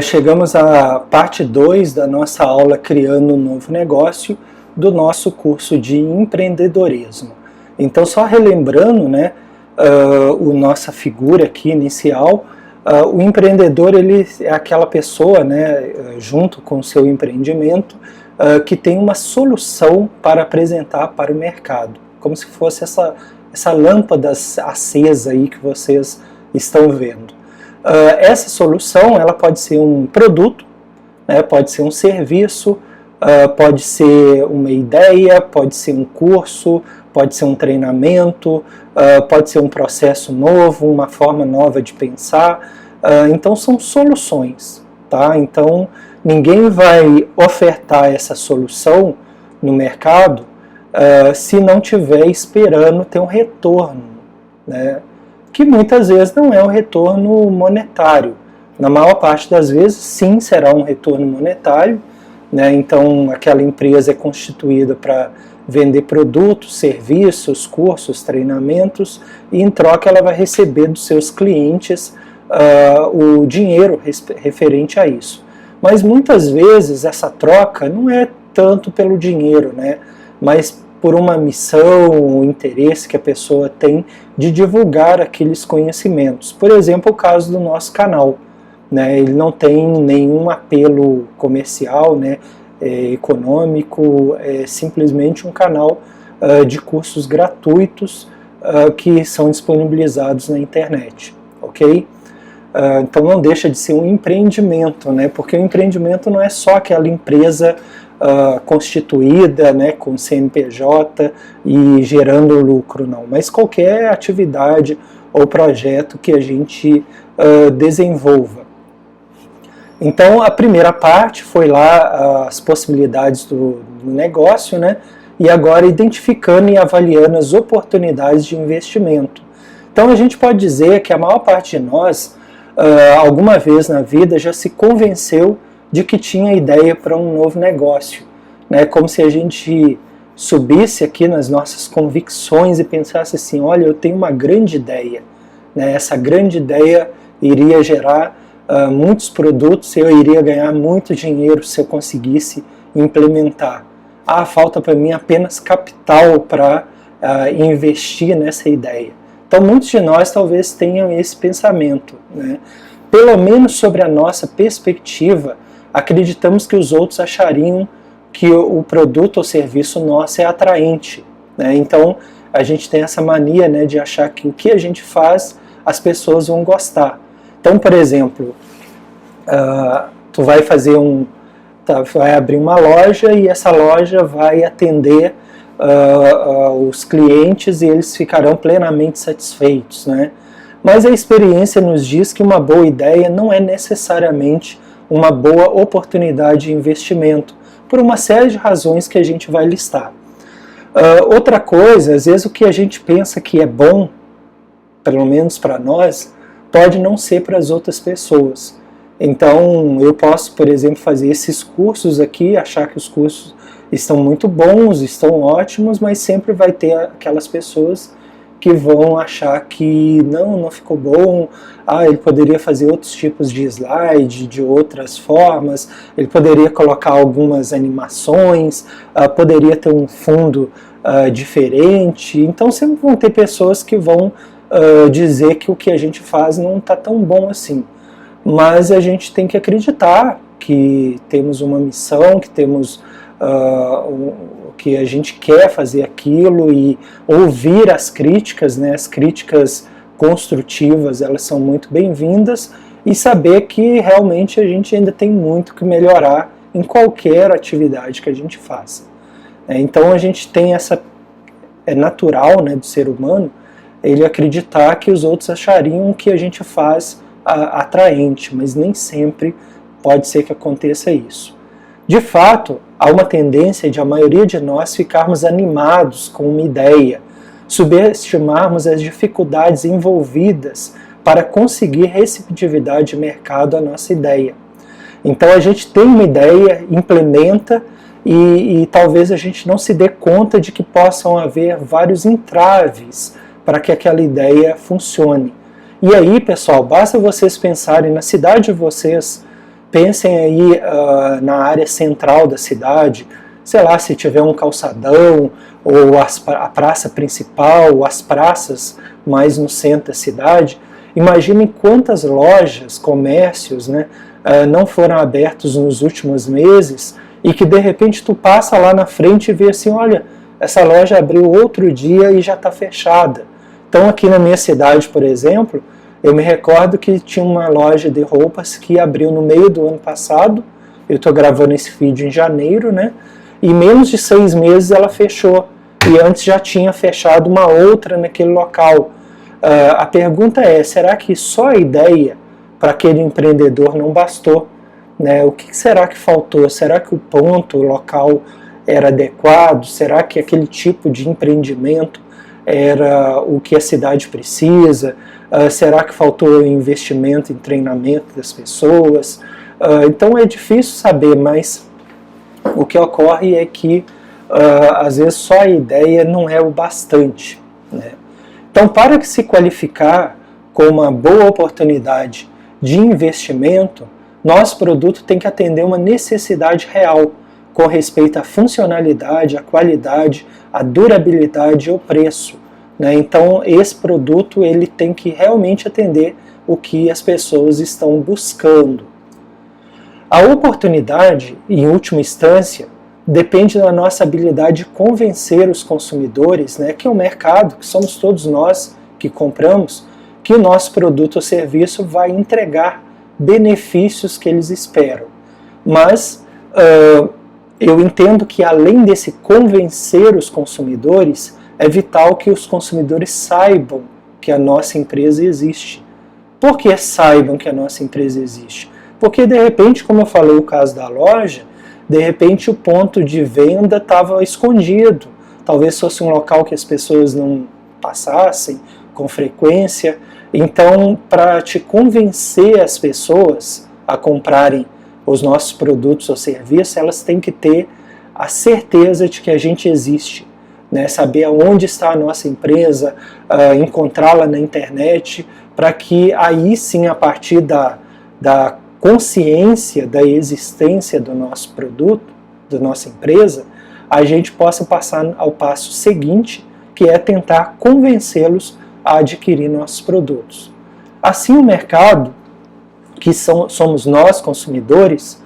Chegamos à parte 2 da nossa aula Criando um Novo Negócio do nosso curso de empreendedorismo. Então, só relembrando, né, nossa figura aqui inicial, o empreendedor ele é aquela pessoa, né, junto com o seu empreendimento, que tem uma solução para apresentar para o mercado, como se fosse essa lâmpada acesa aí que vocês estão vendo. Essa solução ela pode ser um produto, né, pode ser um serviço, pode ser uma ideia, pode ser um curso, pode ser um treinamento, pode ser um processo novo, uma forma nova de pensar. Então são soluções, tá? Então ninguém vai ofertar essa solução no mercado se não tiver esperando ter um retorno, né? Que muitas vezes não é um retorno monetário. Na maior parte das vezes, sim, será um retorno monetário, né? Então, aquela empresa é constituída para vender produtos, serviços, cursos, treinamentos, e em troca ela vai receber dos seus clientes o dinheiro referente a isso. Mas muitas vezes essa troca não é tanto pelo dinheiro, né? Mas por uma missão ou interesse que a pessoa tem de divulgar aqueles conhecimentos. Por exemplo, o caso do nosso canal, né? Ele não tem nenhum apelo comercial, né, econômico, é simplesmente um canal de cursos gratuitos que são disponibilizados na internet, ok? Então não deixa de ser um empreendimento, né? Porque o empreendimento não é só aquela empresa constituída, né, com CNPJ e gerando lucro, não, mas qualquer atividade ou projeto que a gente desenvolva. Então a primeira parte foi lá as possibilidades do negócio, né, e agora identificando e avaliando as oportunidades de investimento. Então a gente pode dizer que a maior parte de nós alguma vez na vida já se convenceu de que tinha ideia para um novo negócio, né? Como se a gente subisse aqui nas nossas convicções e pensasse assim, olha, eu tenho uma grande ideia, né? Essa grande ideia iria gerar muitos produtos, eu iria ganhar muito dinheiro se eu conseguisse implementar. Falta para mim apenas capital para investir nessa ideia. Então muitos de nós talvez tenham esse pensamento, né? Pelo menos sobre a nossa perspectiva, acreditamos que os outros achariam que o produto ou serviço nosso é atraente, né? Então a gente tem essa mania, né, de achar que o que a gente faz as pessoas vão gostar. Então, por exemplo, tu vai vai abrir uma loja e essa loja vai atender os clientes e eles ficarão plenamente satisfeitos, né? Mas a experiência nos diz que uma boa ideia não é necessariamente uma boa oportunidade de investimento, por uma série de razões que a gente vai listar. Outra coisa, às vezes o que a gente pensa que é bom, pelo menos para nós, pode não ser para as outras pessoas. Então eu posso, por exemplo, fazer esses cursos aqui, achar que os cursos estão muito bons, estão ótimos, mas sempre vai ter aquelas pessoas que vão achar que não ficou bom, ele poderia fazer outros tipos de slide, de outras formas, ele poderia colocar algumas animações, poderia ter um fundo diferente. Então sempre vão ter pessoas que vão dizer que o que a gente faz não está tão bom assim. Mas a gente tem que acreditar que temos uma missão, que temos que a gente quer fazer aquilo e ouvir as críticas, né? As críticas construtivas, elas são muito bem-vindas, e saber que realmente a gente ainda tem muito que melhorar em qualquer atividade que a gente faça. Então a gente tem é natural, né, do ser humano, ele acreditar que os outros achariam que a gente faz atraente, mas nem sempre pode ser que aconteça isso. De fato, há uma tendência de a maioria de nós ficarmos animados com uma ideia, subestimarmos as dificuldades envolvidas para conseguir receptividade de mercado à nossa ideia. Então a gente tem uma ideia, implementa e talvez a gente não se dê conta de que possam haver vários entraves para que aquela ideia funcione. E aí, pessoal, basta vocês pensarem na cidade de vocês, Pensem aí na área central da cidade, sei lá, se tiver um calçadão, ou a praça principal, ou as praças mais no centro da cidade. Imaginem quantas lojas, comércios, né, não foram abertos nos últimos meses e que de repente tu passa lá na frente e vê assim, olha, essa loja abriu outro dia e já está fechada. Então aqui na minha cidade, por exemplo, eu me recordo que tinha uma loja de roupas que abriu no meio do ano passado, eu estou gravando esse vídeo em janeiro, né? E menos de 6 meses ela fechou, e antes já tinha fechado uma outra naquele local. A pergunta é, será que só a ideia para aquele empreendedor não bastou? Né? O que será que faltou? Será que o ponto, o local era adequado? Será que aquele tipo de empreendimento era o que a cidade precisa? Será que faltou investimento em treinamento das pessoas? Então é difícil saber, mas o que ocorre é que às vezes só a ideia não é o bastante, né? Então, para se qualificar com uma boa oportunidade de investimento, nosso produto tem que atender uma necessidade real com respeito à funcionalidade, à qualidade, à durabilidade e ao preço, né? Então, esse produto ele tem que realmente atender o que as pessoas estão buscando. A oportunidade, em última instância, depende da nossa habilidade de convencer os consumidores, né, que é o mercado, que somos todos nós que compramos, que o nosso produto ou serviço vai entregar benefícios que eles esperam. Mas eu entendo que além desse convencer os consumidores, é vital que os consumidores saibam que a nossa empresa existe. Por que saibam que a nossa empresa existe? Porque de repente, como eu falei o caso da loja, de repente o ponto de venda estava escondido. Talvez fosse um local que as pessoas não passassem com frequência. Então, para te convencer as pessoas a comprarem os nossos produtos ou serviços, elas têm que ter a certeza de que a gente existe, né? Saber onde está a nossa empresa, encontrá-la na internet, para que aí sim, a partir da consciência da existência do nosso produto, da nossa empresa, a gente possa passar ao passo seguinte, que é tentar convencê-los a adquirir nossos produtos. Assim, o mercado, que somos nós, consumidores,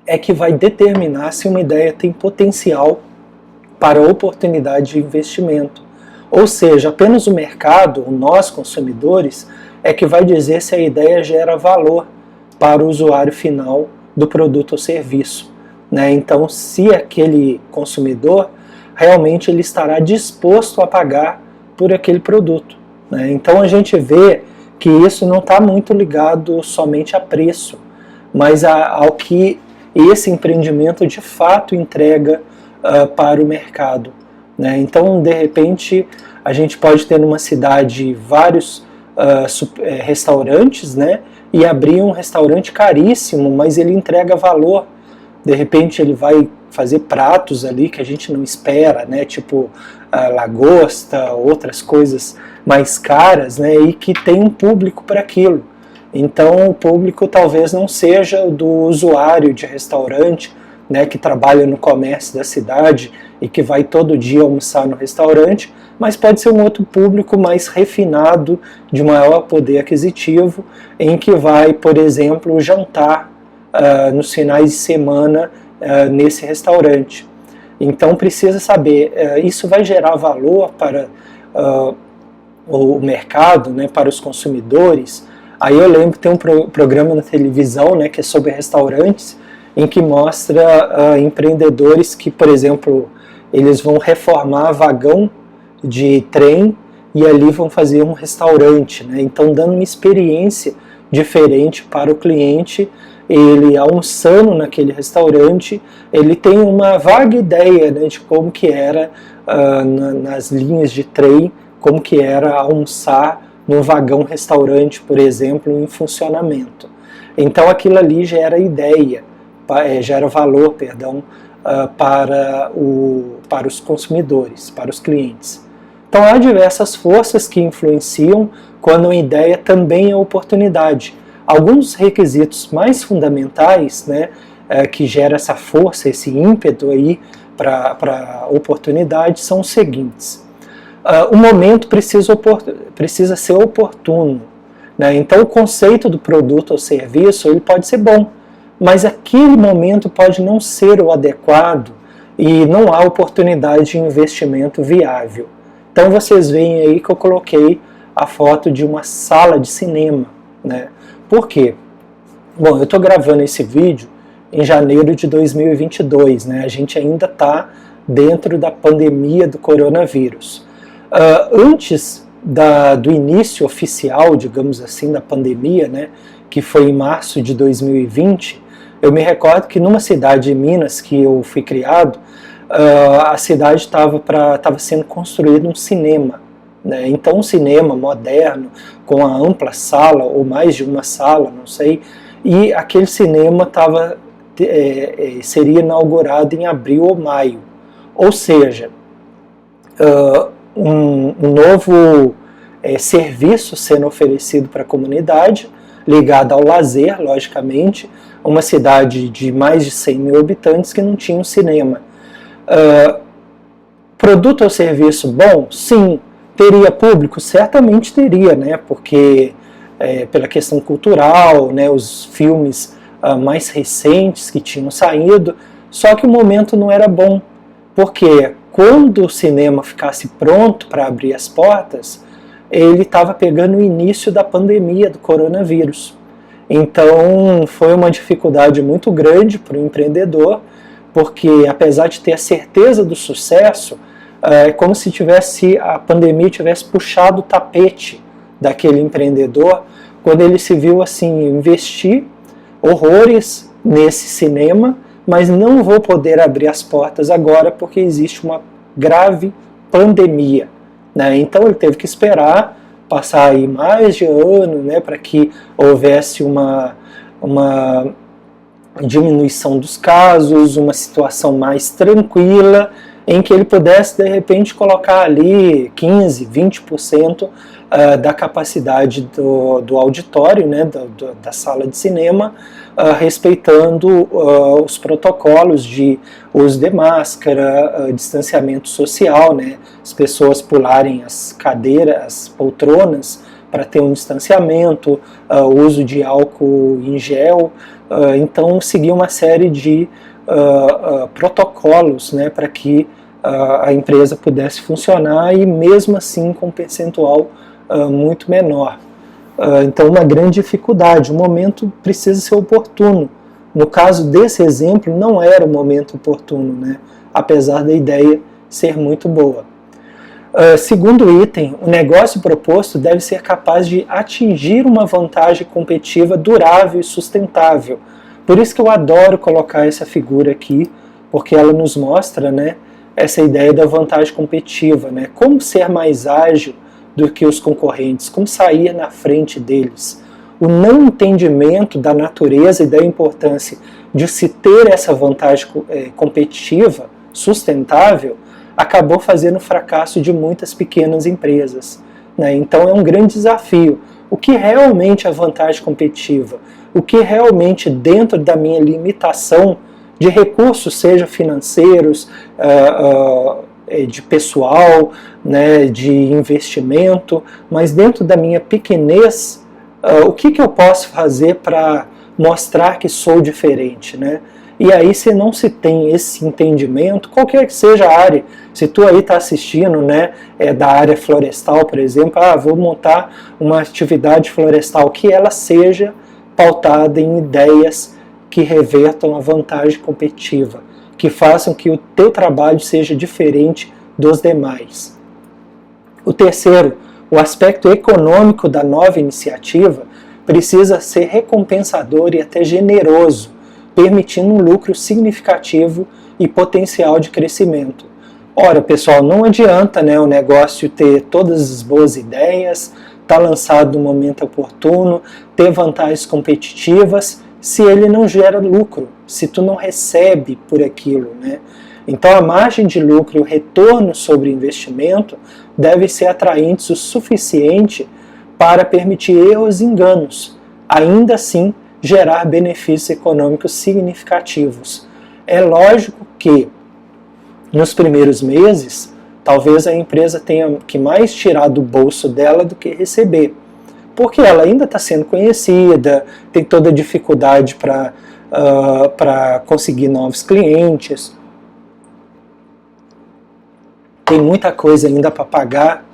é que vai determinar se uma ideia tem potencial para oportunidade de investimento. Ou seja, apenas o mercado, nós, consumidores, é que vai dizer se a ideia gera valor para o usuário final do produto ou serviço, né? Então, se aquele consumidor realmente ele estará disposto a pagar por aquele produto, né? Então a gente vê que isso não está muito ligado somente a preço, mas ao que esse empreendimento de fato entrega para o mercado, né? Então, de repente, a gente pode ter numa cidade vários restaurantes, né? E abrir um restaurante caríssimo, mas ele entrega valor. De repente ele vai fazer pratos ali que a gente não espera, né? Tipo lagosta, outras coisas mais caras, né? E que tem um público para aquilo. Então o público talvez não seja o do usuário de restaurante, né? Que trabalha no comércio da cidade e que vai todo dia almoçar no restaurante, mas pode ser um outro público mais refinado, de maior poder aquisitivo, em que vai, por exemplo, jantar nos finais de semana nesse restaurante. Então precisa saber, isso vai gerar valor para o mercado, né, para os consumidores. Aí eu lembro que tem um programa na televisão, né, que é sobre restaurantes, em que mostra empreendedores que, por exemplo, eles vão reformar vagão de trem e ali vão fazer um restaurante, né? Então dando uma experiência diferente para o cliente. Ele almoçando naquele restaurante, ele tem uma vaga ideia, né, de como que era nas linhas de trem, como que era almoçar num vagão restaurante, por exemplo, em funcionamento. Então aquilo ali gera ideia, gera valor, perdão, para os consumidores, para os clientes. Então há diversas forças que influenciam quando uma ideia também é oportunidade. alguns requisitos mais fundamentais, né, que gera essa força, esse ímpeto aí para oportunidade são os seguintes. O momento precisa ser oportuno, né? Então o conceito do produto ou serviço ele pode ser bom, mas aquele momento pode não ser o adequado e não há oportunidade de investimento viável. Então vocês veem aí que eu coloquei a foto de uma sala de cinema, né? Por quê? Bom, eu estou gravando esse vídeo em janeiro de 2022, né? A gente ainda está dentro da pandemia do coronavírus. Antes do início oficial, digamos assim, da pandemia, né, que foi em março de 2020, eu me recordo que numa cidade de Minas que eu fui criado, a cidade estava sendo construído um cinema, né? Então um cinema moderno, com a ampla sala, ou mais de uma sala, não sei, e aquele cinema seria inaugurado em abril ou maio, ou seja, um novo serviço sendo oferecido para a comunidade, ligado ao lazer, logicamente, uma cidade de mais de 100 mil habitantes que não tinha um cinema. Produto ou serviço bom? Sim. Teria público? Certamente teria, né? Porque pela questão cultural, né, os filmes mais recentes que tinham saído, só que o momento não era bom, porque quando o cinema ficasse pronto para abrir as portas, ele estava pegando o início da pandemia do coronavírus. Então foi uma dificuldade muito grande para o empreendedor, porque apesar de ter a certeza do sucesso, é como se a pandemia tivesse puxado o tapete daquele empreendedor, quando ele se viu assim, investir horrores nesse cinema, mas não vou poder abrir as portas agora porque existe uma grave pandemia, né? Então ele teve que esperar passar aí mais de ano, né, para que houvesse uma diminuição dos casos, uma situação mais tranquila, em que ele pudesse de repente colocar ali 15, 20% da capacidade do auditório, né, da sala de cinema, respeitando os protocolos de uso de máscara, distanciamento social, né, as pessoas pularem as cadeiras, as poltronas para ter um distanciamento, uso de álcool em gel, então seguir uma série de protocolos, né, para que a empresa pudesse funcionar e mesmo assim com um percentual muito menor. Então uma grande dificuldade, o momento precisa ser oportuno. No caso desse exemplo, não era o momento oportuno, né? Apesar da ideia ser muito boa. Segundo item, o negócio proposto deve ser capaz de atingir uma vantagem competitiva durável e sustentável. Por isso que eu adoro colocar essa figura aqui, porque ela nos mostra, né, essa ideia da vantagem competitiva, né? Como ser mais ágil do que os concorrentes, como sair na frente deles. O não entendimento da natureza e da importância de se ter essa vantagem competitiva, sustentável, acabou fazendo o fracasso de muitas pequenas empresas, né? Então é um grande desafio. O que realmente é vantagem competitiva? O que realmente dentro da minha limitação de recursos, seja financeiros, de pessoal, né, de investimento, mas dentro da minha pequenez, o que eu posso fazer para mostrar que sou diferente, né? E aí, se não se tem esse entendimento, qualquer que seja a área, se tu aí está assistindo, né, da área florestal, por exemplo, vou montar uma atividade florestal, que ela seja pautada em ideias que revertam a vantagem competitiva, que façam que o teu trabalho seja diferente dos demais. O terceiro, o aspecto econômico da nova iniciativa precisa ser recompensador e até generoso, permitindo um lucro significativo e potencial de crescimento. Ora, pessoal, não adianta, né, o negócio ter todas as boas ideias, estar lançado no momento oportuno, ter vantagens competitivas, se ele não gera lucro, se tu não recebe por aquilo, né? Então a margem de lucro e o retorno sobre investimento devem ser atraentes o suficiente para permitir erros e enganos, ainda assim gerar benefícios econômicos significativos. É lógico que nos primeiros meses, talvez a empresa tenha que mais tirar do bolso dela do que receber, porque ela ainda está sendo conhecida, tem toda a dificuldade para conseguir novos clientes, tem muita coisa ainda para pagar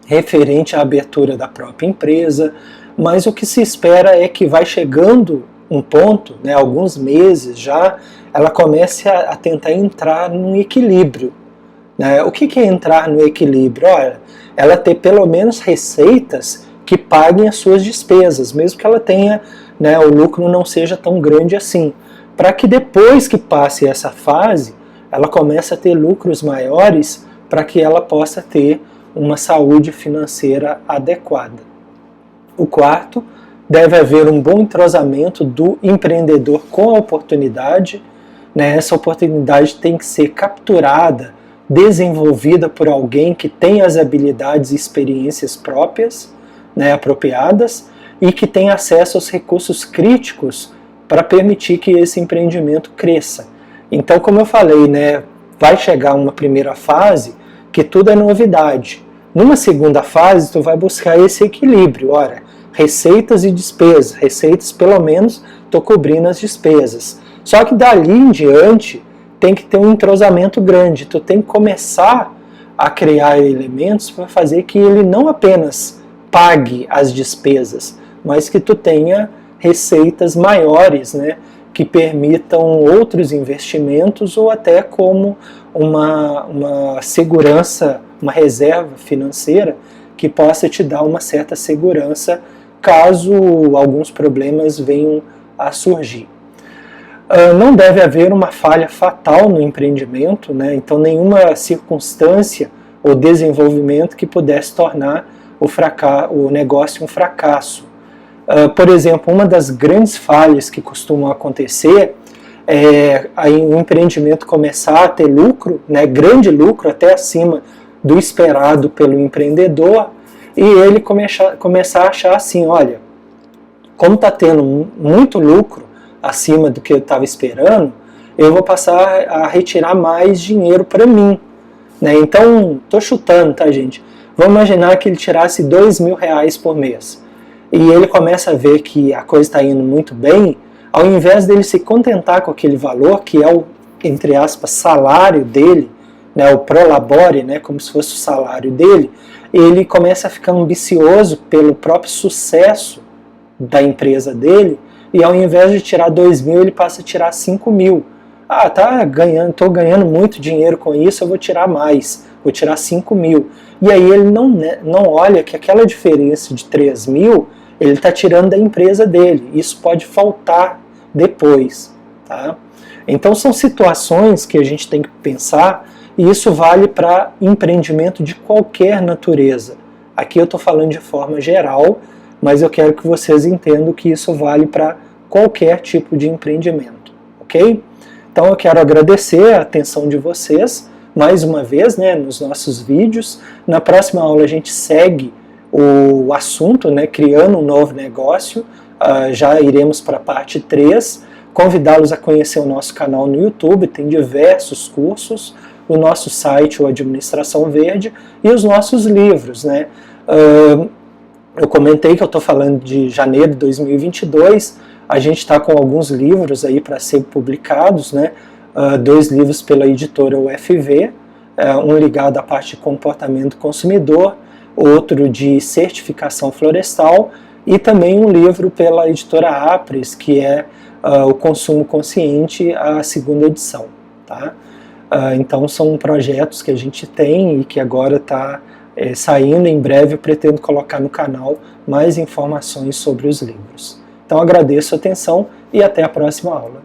referente à abertura da própria empresa, mas o que se espera é que vai chegando um ponto, né, alguns meses já, ela comece a tentar entrar num equilíbrio. Né? O que é entrar no equilíbrio? Olha, ela ter pelo menos receitas que paguem as suas despesas, mesmo que ela tenha, né, o lucro não seja tão grande assim, para que depois que passe essa fase, ela comece a ter lucros maiores para que ela possa ter uma saúde financeira adequada. O quarto, deve haver um bom entrosamento do empreendedor com a oportunidade. Né? Essa oportunidade tem que ser capturada, desenvolvida por alguém que tem as habilidades e experiências próprias, né, apropriadas, e que tem acesso aos recursos críticos para permitir que esse empreendimento cresça. Então, como eu falei, né, vai chegar uma primeira fase que tudo é novidade. Numa segunda fase, tu vai buscar esse equilíbrio. Ora, receitas e despesas. Receitas, pelo menos, estou cobrindo as despesas. Só que dali em diante, tem que ter um entrosamento grande. Tu tem que começar a criar elementos para fazer que ele não apenas pague as despesas, mas que tu tenha receitas maiores, né, que permitam outros investimentos ou até como uma segurança, uma reserva financeira que possa te dar uma certa segurança caso alguns problemas venham a surgir. Não deve haver uma falha fatal no empreendimento, né? Então nenhuma circunstância ou desenvolvimento que pudesse tornar o negócio um fracasso. Por exemplo, uma das grandes falhas que costumam acontecer é o empreendimento começar a ter lucro, né, grande lucro, até acima do esperado pelo empreendedor, e ele começar a achar assim, olha, como está tendo muito lucro acima do que eu estava esperando, eu vou passar a retirar mais dinheiro para mim. Né? Então, estou chutando, tá, gente? Vamos imaginar que ele tirasse R$2.000 por mês. E ele começa a ver que a coisa está indo muito bem, ao invés dele se contentar com aquele valor, que é o, entre aspas, salário dele, né, o prolabore, né, como se fosse o salário dele, ele começa a ficar ambicioso pelo próprio sucesso da empresa dele, e ao invés de tirar 2.000, ele passa a tirar 5.000. Ah, estou ganhando muito dinheiro com isso, eu vou tirar mais, vou tirar 5.000. E aí ele não olha que aquela diferença de 3.000, ele está tirando da empresa dele. Isso pode faltar depois. Tá? Então são situações que a gente tem que pensar, e isso vale para empreendimento de qualquer natureza. Aqui eu estou falando de forma geral, mas eu quero que vocês entendam que isso vale para qualquer tipo de empreendimento, ok? Então eu quero agradecer a atenção de vocês, mais uma vez, né, nos nossos vídeos. Na próxima aula a gente segue o assunto, né, criando um novo negócio, já iremos para a parte 3, convidá-los a conhecer o nosso canal no YouTube, tem diversos cursos, o nosso site, o Administração Verde, e os nossos livros, né? Eu comentei que eu estou falando de janeiro de 2022, a gente está com alguns livros aí para ser publicados, né? 2 livros pela editora UFV, um ligado à parte de comportamento do consumidor, outro de certificação florestal, e também um livro pela editora Apres, que é o Consumo Consciente, a 2ª edição. Tá? Então são projetos que a gente tem e que agora está saindo. Em breve eu pretendo colocar no canal mais informações sobre os livros. Então agradeço a atenção e até a próxima aula.